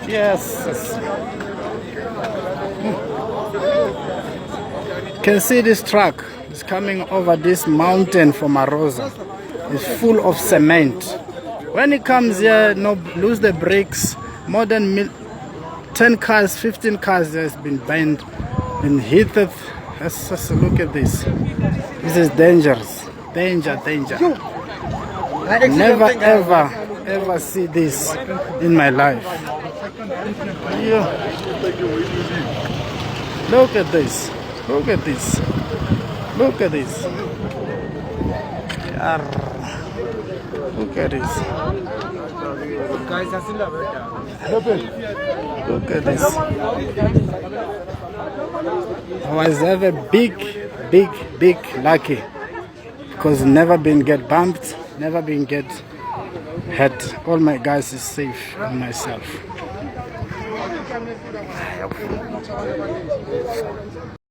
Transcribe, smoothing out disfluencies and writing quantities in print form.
Yes. You can see this truck is coming over this mountain from Arosa. It's full of cement. When it comes here, no, lose the brakes. More than 10 cars, 15 cars has been banned and hit it. Let's just look at this. This is dangerous. Danger. Never ever see this in my life. Yeah. Look at this. Look at this. Look at this. Look at this. Look at this. I was ever big lucky because never been get bumped, never been get hurt. All my guys is safe and myself.